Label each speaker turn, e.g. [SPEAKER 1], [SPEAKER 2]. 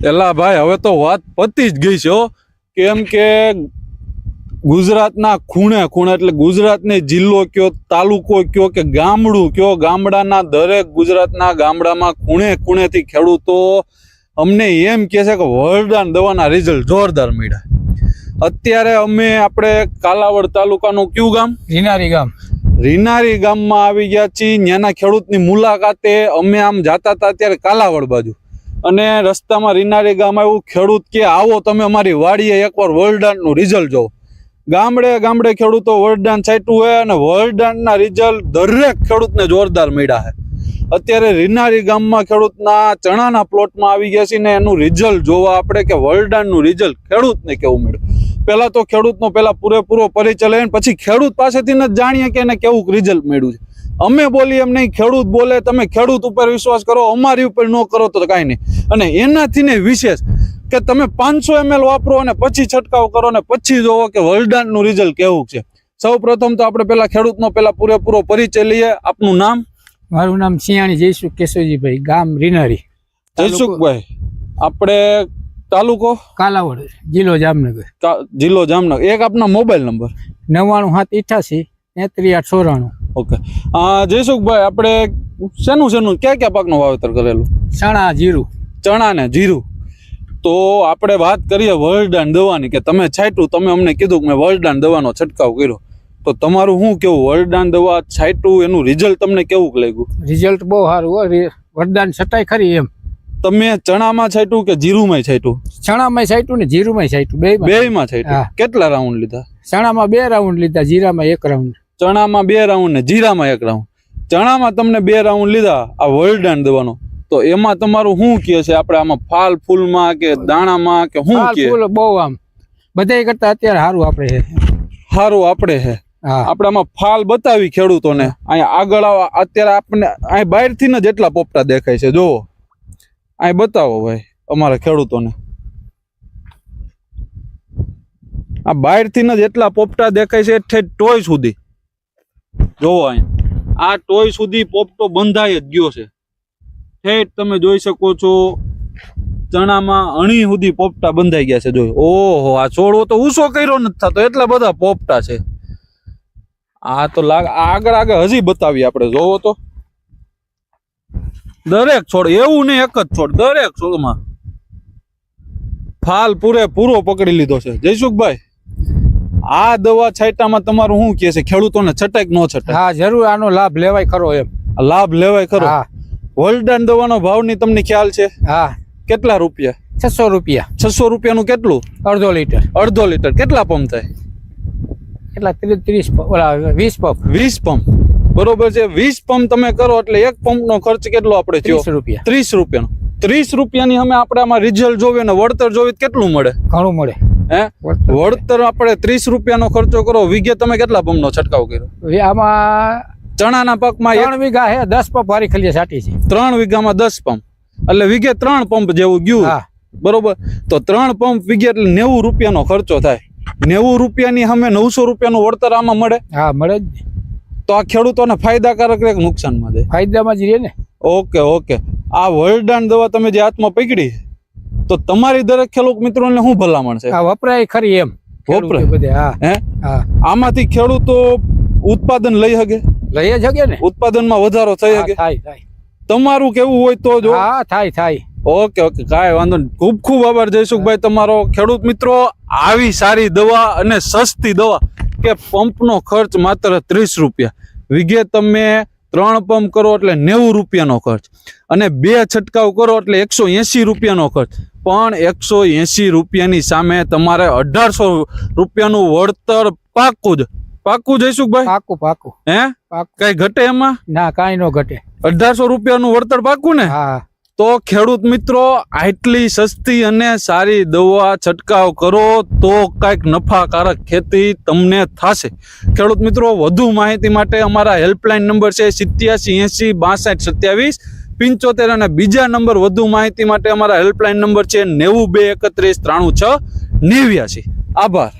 [SPEAKER 1] એલા ભાઈ હવે તો વાત પતી જ ગઈ છે હો. કેમ કે ગુજરાતના ખૂણે ખૂણે એટલે ગુજરાતને જિલ્લો કયો, તાલુકો કયો કે ગામડું કયો, ગામડાના દરેક ગુજરાતના ગામડામાં ખૂણે ખૂણેથી ખેડૂતો અમને એમ કહે છે કે વરદાન દવાના રિઝલ્ટ જોરદાર મળ્યા. અત્યારે અમે આપણે કાલાવડ તાલુકાનું કયું ગામ?
[SPEAKER 2] રીનારી ગામ.
[SPEAKER 1] રીનારી ગામમાં આવી ગયા છીએ. ત્યાંના ખેડૂતની મુલાકાતે અમે આમ જતા હતા ત્યારે કાલાવડ બાજુ, અને રસ્તામાં રીનારી ગામ આવ્યું. ખેડૂત કે આવો તમે અમારી વાડીએ એકવાર વરદાનનું રિઝલ્ટ જોવો. ગામડે ગામડે ખેડૂતો વરદાન છાંટ્યું હોય અને વરદાનના રિઝલ્ટ દરેક ખેડૂતને જોરદાર મળ્યા છે. અત્યારે રીનારી ગામમાં ખેડૂતના ચણાના પ્લોટમાં આવી ગયા છે ને એનું રિઝલ્ટ જોવા આપણે કે વરદાનનું રિઝલ્ટ ખેડૂતને કેવું મળ્યું. પહેલા તો ખેડૂતનો પહેલા પૂરેપૂરો પરિચય લઈને પછી ખેડૂત પાસેથી જ જાણીએ કે એને કેવું રિઝલ્ટ મળ્યું છે. અમે બોલીએ એમ નહીં, ખેડૂત બોલે. તમે ખેડૂત ઉપર વિશ્વાસ કરો, અમારી ઉપર ન કરો તો કાંઈ નહીં. અને એનાથી ને વિશેષ કે તમે 500 ml વાપરો અને પછી છંટકાવ કરો ને પછી જોવો કે વરદાનનું રિઝલ્ટ કેવું છે. સૌ પ્રથમ તો આપણે પેલા ખેડૂતનો પેલા પૂરેપૂરો પરિચય લઈએ. આપનું નામ?
[SPEAKER 2] મારું નામ સિયાણી જયસુખ કેશવજીભાઈ, ગામ રીનારી.
[SPEAKER 1] જયસુખભાઈ, આપણે તાલુકો
[SPEAKER 2] કાલાવડ, જિલ્લો જામનગર.
[SPEAKER 1] જિલ્લો જામનગર. એક આપના મોબાઈલ નંબર?
[SPEAKER 2] 99 788 33894.
[SPEAKER 1] ઓકે. જયસુખભાઈ, આપણે શેનું ક્યાં ક્યાં પાકનું વાવેતર કરેલું?
[SPEAKER 2] ચણા, જીરું.
[SPEAKER 1] ચણા ને જીરું. તો આપણે વાત કરીએ વરદાન દવાની કે તમે છાંટ્યું, તમે અમને કીધું કે મેં વરદાન દવાનો છંટકાવ કર્યો, તો તમારું શું કેવું? વરદાન દવા છાંટ્યું એનું રિઝલ્ટ તમને કેવું લાગ્યું?
[SPEAKER 2] રિઝલ્ટ બહુ સારું હો. વરદાન છટાઈ ખરી એમ.
[SPEAKER 1] તમે ચણામાં છાંટ્યું કે જીરુંમાં છાંટ્યું?
[SPEAKER 2] ચણામાં છાંટ્યું ને જીરુંમાં છાંટ્યું,
[SPEAKER 1] બેયમાં છાંટ્યું. કેટલા રાઉન્ડ લીધા?
[SPEAKER 2] ચણામાં 2 રાઉન્ડ લીધા, જીરામાં 1 રાઉન્ડ.
[SPEAKER 1] ચણામાં 2 રાઉન્ડ ને જીરામાં 1 રાઉન્ડ. ચણામાં તમને 2 રાઉન્ડ લીધા આ વરદાન દવાનો, તો એમાં તમારું શું કહે છે? આપણે આમાં ફાલ ફૂલમાં કે દાણામાં કે શું કહે?
[SPEAKER 2] ફૂલ બહુ આમ બધાય કરતા અત્યારે સારું આપણે છે.
[SPEAKER 1] સારું આપણે છે. આપણે આમાં ફાલ બતાવી ખેડૂતોને. અહીંયા આગળ અત્યારે આપણે અહીં બહારથી ને જેટલા પોપટા દેખાય છે જોવો, અહીં બતાવો ભાઈ અમારા ખેડૂતોને. આ બહારથી ને જેટલા પોપટા દેખાય છે એટલે ટોય સુધી જોવો. અહીંયા આ ટોય સુધી પોપટો બંધાઈ જ ગયો છે. ઠેઠ તમે જોઈ શકો છો ચણામાં અણી સુધી પોપટા બંધાઈ ગયા છે. જોયો, ઓહો, આ છોડવો તો ઊંચો કર્યો નથી થતો, એટલા બધા પોપટા છે. આ તો આગળ હજી બતાવીએ આપણે. જોવો તો દરેક છોડ, એવું નહીં એક જ છોડ, દરેક છોડમાં ફાલ પૂરેપૂરો પકડી લીધો છે. જયસુખભાઈ, આ દવા છાંટામાં તમારું શું કહે છે? ખેડૂતોને છટાય કે ન છટાય?
[SPEAKER 2] હા, જરૂર આનો લાભ લેવાય ખરો એમ.
[SPEAKER 1] લાભ લેવાય ખરો. વરદાન દવાનો ભાવની તમને ખ્યાલ છે?
[SPEAKER 2] હા.
[SPEAKER 1] કેટલા રૂપિયા?
[SPEAKER 2] 600 રૂપિયા.
[SPEAKER 1] 600 રૂપિયાનું કેટલું?
[SPEAKER 2] અડધો લીટર.
[SPEAKER 1] અડધો લીટર. કેટલા પંપ થાય?
[SPEAKER 2] કેટલા? 20 પંપ.
[SPEAKER 1] 20 પંપ. બરોબર છે. 20 પંપ તમે કરો એટલે એક પંપનો ખર્ચ કેટલો આપણે થયો?
[SPEAKER 2] 30 રૂપિયા.
[SPEAKER 1] 30 રૂપિયાનો. 30 રૂપિયાની અમે આપણે આમાં રિઝલ્ટ જોવે ને વળતર જોવે કેટલું મળે?
[SPEAKER 2] ઘણું મળે.
[SPEAKER 1] હે, વળતર આપણે 30 રૂપિયાનો ખર્ચો કરો. વિઘે તમે કેટલા પંપનો છંટકાવ કર્યો?
[SPEAKER 2] આમાં
[SPEAKER 1] ચણાના પાકમાં
[SPEAKER 2] 3 વીઘા હે, 10 પંપ વારી ખલીએ છાટી છે.
[SPEAKER 1] 3 વીઘામાં 10 પંપ એટલે વિઘે 3 પંપ જેવું ગયું. બરોબર. તો 3 પંપ વિઘે એટલે 90 રૂપિયાનો ખર્ચો થાય. 90 રૂપિયાની સામે 900 રૂપિયાનું વળતર આમાં મળે?
[SPEAKER 2] હા, મળે જ.
[SPEAKER 1] તો આ ખેડૂતોને ફાયદાકારક રહે કે નુકસાનમાં જાય?
[SPEAKER 2] ફાયદામાં જ રહે ને.
[SPEAKER 1] ઓકે. આ વરદાન દવા તમે જે હાથમાં પકડી, તો તમારી દરેક ખેડૂત મિત્રોને શું ભલામણ છે?
[SPEAKER 2] આ વપરાય ખરી એમ.
[SPEAKER 1] વપરાય
[SPEAKER 2] બધે. હા.
[SPEAKER 1] આમાંથી ખેડૂતો ઉત્પાદન લઈ શકે?
[SPEAKER 2] લઈ શકે ને.
[SPEAKER 1] ઉત્પાદનમાં વધારો થઈ શકે?
[SPEAKER 2] થાય.
[SPEAKER 1] તમારું કેવું હોય તો જો.
[SPEAKER 2] હા, થાય.
[SPEAKER 1] ઓકે, કાંઈ વાંધો નહીં. ખૂબ ખૂબ આભાર જયસુખભાઈ તમારો. ખેડૂત મિત્રો, આવી સારી દવા અને સસ્તી દવા કે પંપનો ખર્ચ માત્ર 30 રૂપિયા, વિઘે તમે 3 પંપ કરો એટલે 90 રૂપિયાનો ખર્ચ, અને 2 છંટકાવ કરો એટલે 180 રૂપિયાનો ખર્ચ. પણ 180 રૂપિયાની સામે તમારે 1800 રૂપિયાનું વળતર પાકું જયસુખભાઈ?
[SPEAKER 2] પાકું.
[SPEAKER 1] હે, કઈ ઘટે એમાં? ના,
[SPEAKER 2] કાંઈ ન ઘટે.
[SPEAKER 1] 1800 રૂપિયાનું વળતર પાકું ને?
[SPEAKER 2] હા. તો
[SPEAKER 1] ખેડૂત મિત્રો, આટલી સસ્તી અને સારી દવા છંટકાવ કરો તો કઈક નફાકારક ખેતી તમને થશે. ખેડૂત મિત્રો, વધુ માહિતી માટે અમારા હેલ્પલાઇન નંબર છે 87 80 62 27 75, અને બીજા નંબર વધુ માહિતી માટે અમારા હેલ્પલાઇન નંબર છે 92 31 96 89. આભાર.